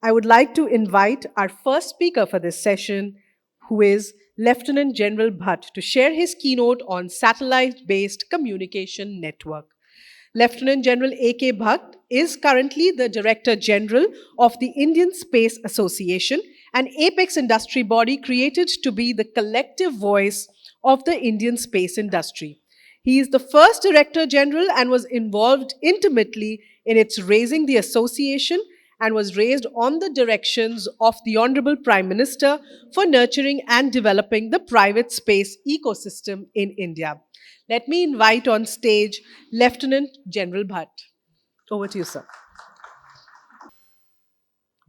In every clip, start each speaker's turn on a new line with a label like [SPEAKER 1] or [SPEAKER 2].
[SPEAKER 1] I would like to invite our first speaker for this session, who is Lieutenant General Bhatt, to share his keynote on satellite-based communication network. Lieutenant General A.K. Bhatt is currently the Director General of the Indian Space Association, an apex industry body created to be the collective voice of the Indian space industry. He is the first Director General and was involved intimately in its raising the association and was raised on the directions of the Honorable Prime Minister for nurturing and developing the private space ecosystem in India. Let me invite on stage Lieutenant General Bhatt. Over to you, sir.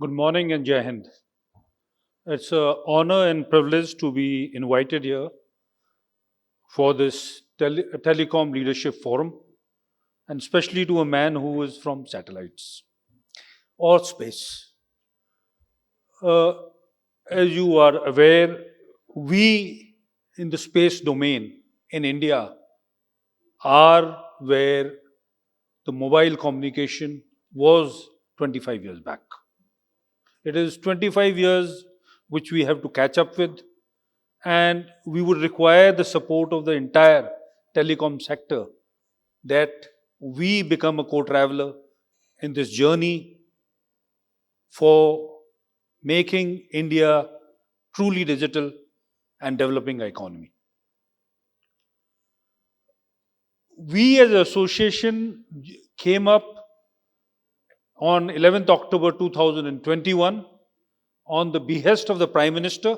[SPEAKER 2] Good morning and Jai Hind. It's an honor and privilege to be invited here for this telecom leadership forum, and especially to a man who is from satellites or space. As you are aware, we in the space domain in India are where the mobile communication was 25 years back. It is 25 years which we have to catch up with, and we would require the support of the entire telecom sector that we become a co-traveler in this journey for making India truly digital and developing our economy. We as an association came up on 11th October 2021 on the behest of the Prime Minister,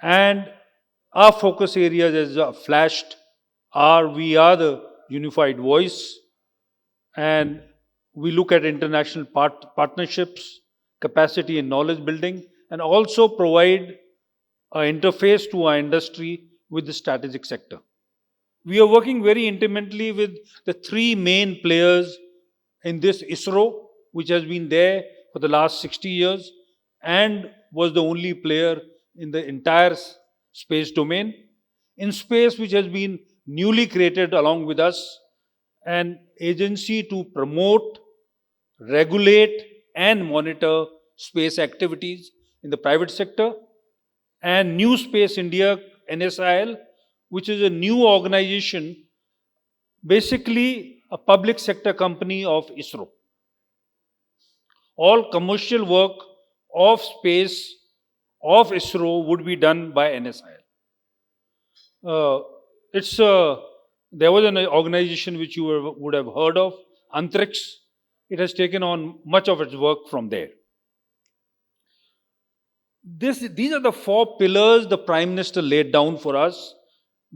[SPEAKER 2] and our focus areas as flashed we are the unified voice, and we look at international partnerships, capacity and knowledge building, and also provide an interface to our industry with the strategic sector. We are working very intimately with the three main players in this ISRO, which has been there for the last 60 years and was the only player in the entire space domain. In space, which has been newly created along with us, an agency to promote, regulate and monitor space activities in the private sector, and New Space India, NSIL, which is a new organization, basically a public sector company of ISRO. All commercial work of space of ISRO would be done by NSIL. There was an organization which you would have heard of, Antrix. It has taken on much of its work from there. These are the four pillars the Prime Minister laid down for us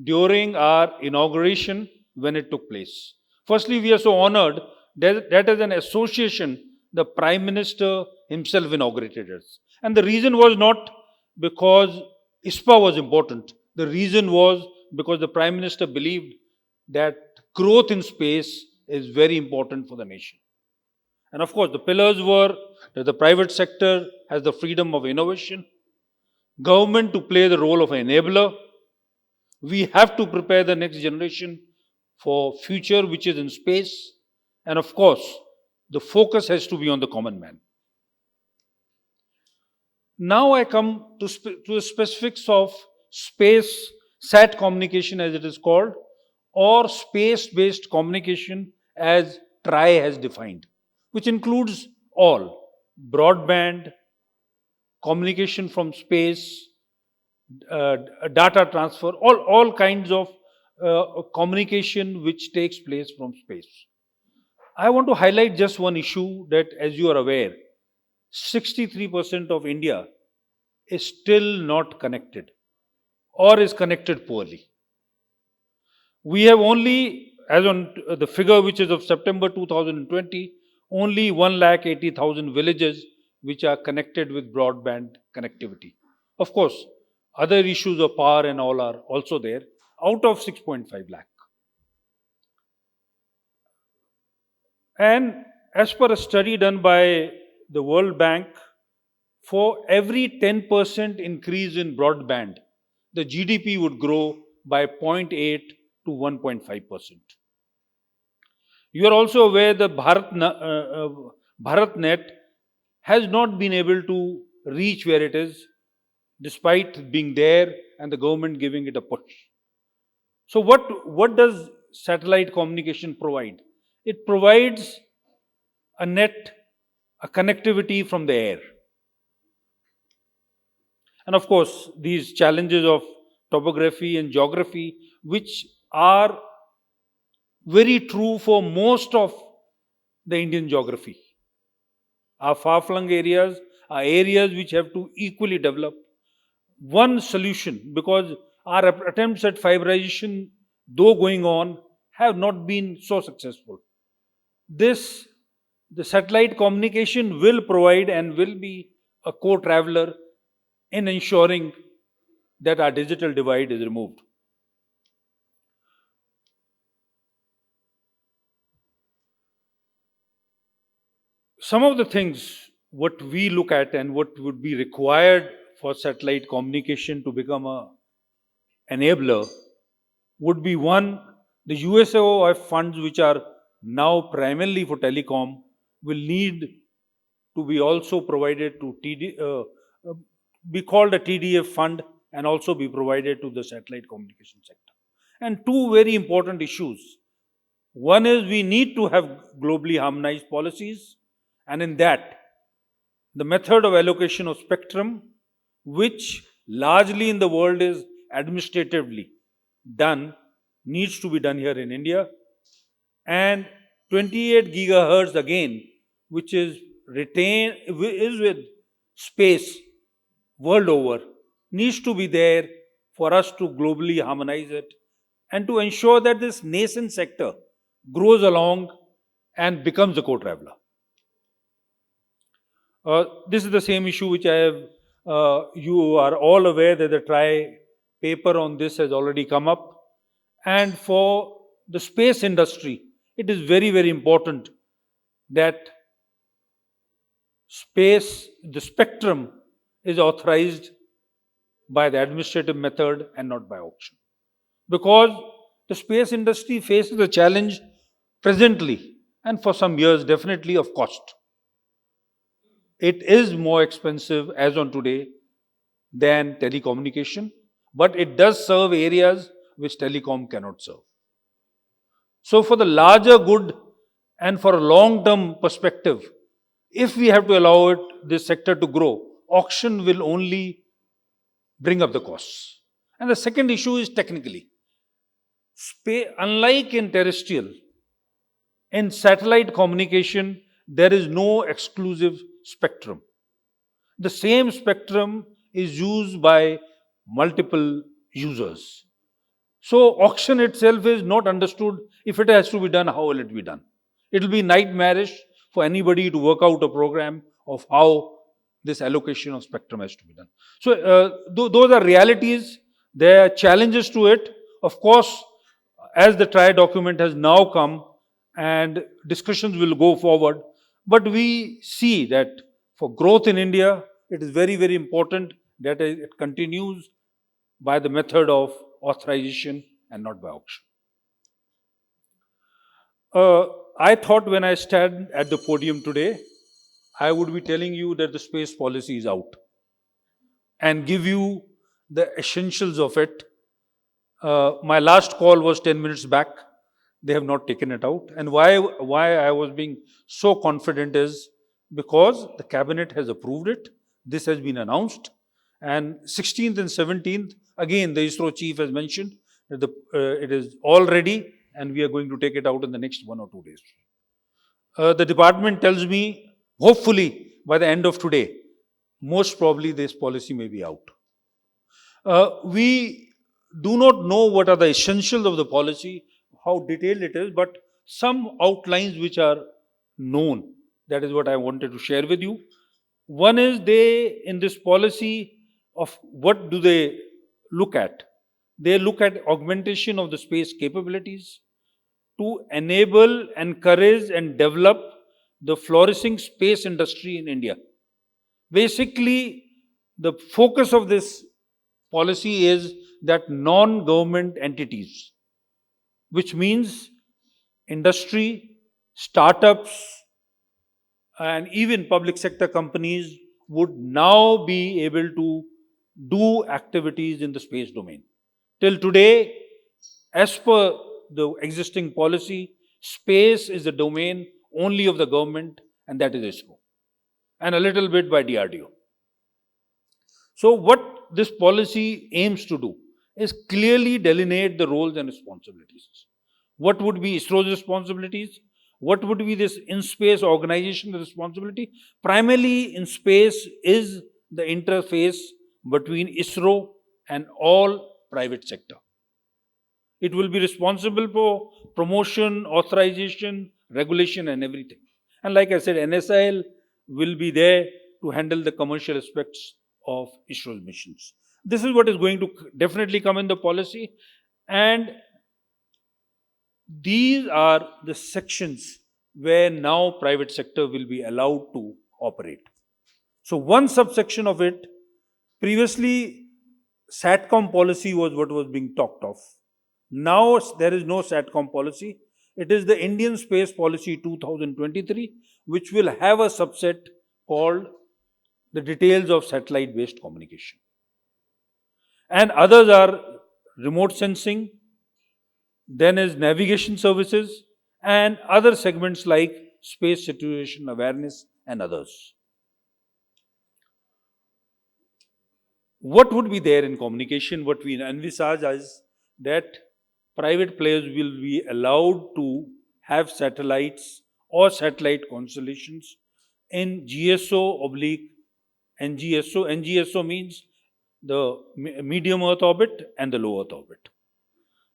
[SPEAKER 2] during our inauguration when it took place. Firstly, we are so honored that as an association, the Prime Minister himself inaugurated it. And the reason was not because ISPA was important. The reason was because the Prime Minister believed that growth in space is very important for the nation. And of course, the pillars were that the private sector has the freedom of innovation, government to play the role of an enabler. We have to prepare the next generation for future which is in space. And of course, the focus has to be on the common man. Now I come to the specifics of space sat communication, as it is called, or space-based communication as TRI has defined, which includes all broadband, communication from space, data transfer, all kinds of communication which takes place from space. I want to highlight just one issue that, as you are aware, 63% of India is still not connected or is connected poorly. We have only, as on the figure which is of September 2020, only 180,000 villages which are connected with broadband connectivity. Of course, other issues of power and all are also there, out of 6.5 lakh. And as per a study done by the World Bank, for every 10% increase in broadband, the GDP would grow by 0.8 to 1.5%. You are also aware that BharatNet has not been able to reach where it is, despite being there and the government giving it a push. So, what does satellite communication provide? It provides a net, a connectivity from the air. And of course, these challenges of topography and geography, which are very true for most of the Indian geography, are far flung areas, are areas which have to equally develop. One solution, because our attempts at fiberization, though going on, have not been so successful. This, the satellite communication will provide and will be a co-traveler in ensuring that our digital divide is removed. Some of the things what we look at and what would be required for satellite communication to become a enabler would be: one, the USOF funds, which are now primarily for telecom, will need to be also provided to be called a TDF fund, and also be provided to the satellite communication sector. And two very important issues. One is we need to have globally harmonized policies, and in that, the method of allocation of spectrum, which largely in the world is administratively done, needs to be done here in India. And 28 gigahertz again, which is retained, is with space world over, needs to be there for us to globally harmonize it and to ensure that this nascent sector grows along and becomes a co-traveler. This is the same issue which I have. You are all aware that the TRI paper on this has already come up. And for the space industry, it is very, very important that the spectrum is authorized by the administrative method and not by auction. Because the space industry faces a challenge presently and for some years definitely of cost. It is more expensive as on today than telecommunication, but it does serve areas which telecom cannot serve. So, for the larger good and for a long term perspective, if we have to allow this sector to grow, auction will only bring up the costs. And the second issue is technically. Unlike in terrestrial, in satellite communication, there is no exclusive spectrum. The same spectrum is used by multiple users. So, auction itself is not understood. If it has to be done, how will it be done? It will be nightmarish for anybody to work out a program of how this allocation of spectrum has to be done. So, those are realities. There are challenges to it. Of course, as the TRI document has now come and discussions will go forward, but we see that for growth in India, it is very, very important that it continues by the method of authorization and not by auction. I thought when I stand at the podium today, I would be telling you that the space policy is out and give you the essentials of it. My last call was 10 minutes back. They have not taken it out. And why I was being so confident is because the cabinet has approved it. This has been announced. And 16th and 17th, again, the ISRO chief has mentioned that it is all ready and we are going to take it out in the next 1 or 2 days. The department tells me, hopefully, by the end of today, most probably this policy may be out. We do not know what are the essentials of the policy, how detailed it is, but some outlines which are known. That is what I wanted to share with you. One is in this policy of what do they look at? They look at augmentation of the space capabilities to enable, encourage, and develop the flourishing space industry in India. Basically, the focus of this policy is that non-government entities, which means industry, startups, and even public sector companies would now be able to do activities in the space domain. Till today, as per the existing policy, space is the domain only of the government, and that is ISRO, and a little bit by DRDO. So, what this policy aims to do is clearly delineate the roles and responsibilities. What would be ISRO's responsibilities? What would be this in-space organization responsibility? Primarily, in space is the interface between ISRO and all private sector. It will be responsible for promotion, authorization, regulation, and everything. And like I said, NSIL will be there to handle the commercial aspects of ISRO's missions. This is what is going to definitely come in the policy. And these are the sections where now private sector will be allowed to operate. So one subsection of it, previously SATCOM policy was what was being talked of. Now there is no SATCOM policy. It is the Indian Space Policy 2023, which will have a subset called the details of satellite-based communication. And others are remote sensing, then is navigation services, and other segments like space situation awareness and others. What would be there in communication? What we envisage is that private players will be allowed to have satellites or satellite constellations in GSO oblique NGSO. NGSO means the medium Earth orbit and the low Earth orbit.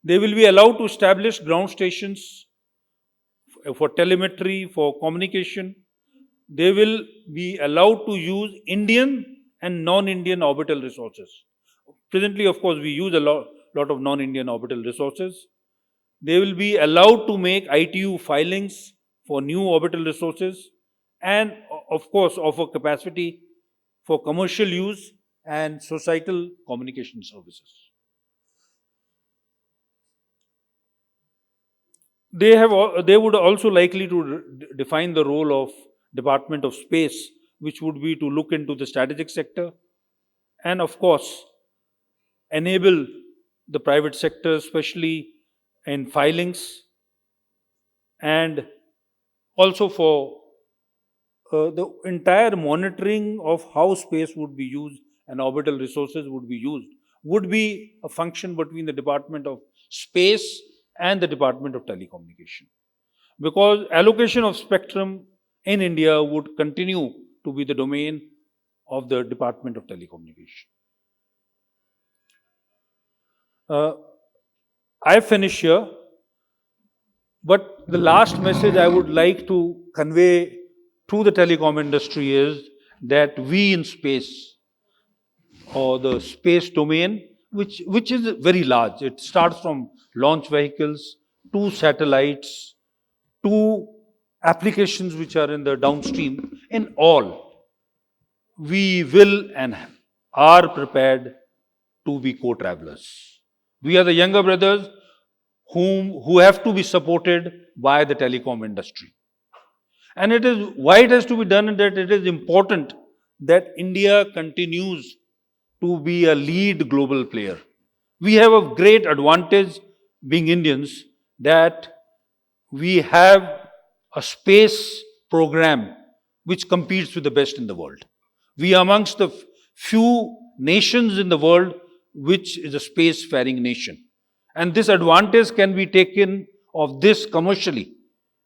[SPEAKER 2] They will be allowed to establish ground stations for telemetry, for communication. They will be allowed to use Indian and non-Indian orbital resources. Presently, of course, we use a lot of non-Indian orbital resources. They will be allowed to make ITU filings for new orbital resources and, of course, offer capacity for commercial use and societal communication services. They would also likely to define the role of Department of Space, which would be to look into the strategic sector and, of course, enable the private sector, especially in filings, and also for the entire monitoring of how space would be used and orbital resources would be used, would be a function between the Department of Space and the Department of Telecommunication. Because allocation of spectrum in India would continue to be the domain of the Department of Telecommunication. I finish here, but the last message I would like to convey to the telecom industry is that we in space, or the space domain, which is very large. It starts from launch vehicles to satellites to applications which are in the downstream. In all, we will and are prepared to be co-travelers. We are the younger brothers who have to be supported by the telecom industry. And it is why it has to be done, that it is important that India continues to be a lead global player. We have a great advantage being Indians that we have a space program which competes with the best in the world. We are amongst the few nations in the world which is a space-faring nation. And this advantage can be taken of this commercially.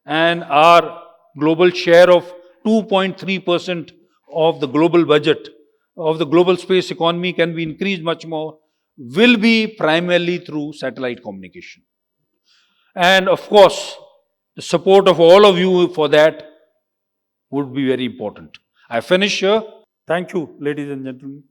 [SPEAKER 2] And our global share of 2.3% of the global budget of the global space economy can be increased much more, will be primarily through satellite communication. And of course, the support of all of you for that would be very important. I finish here. Thank you, ladies and gentlemen.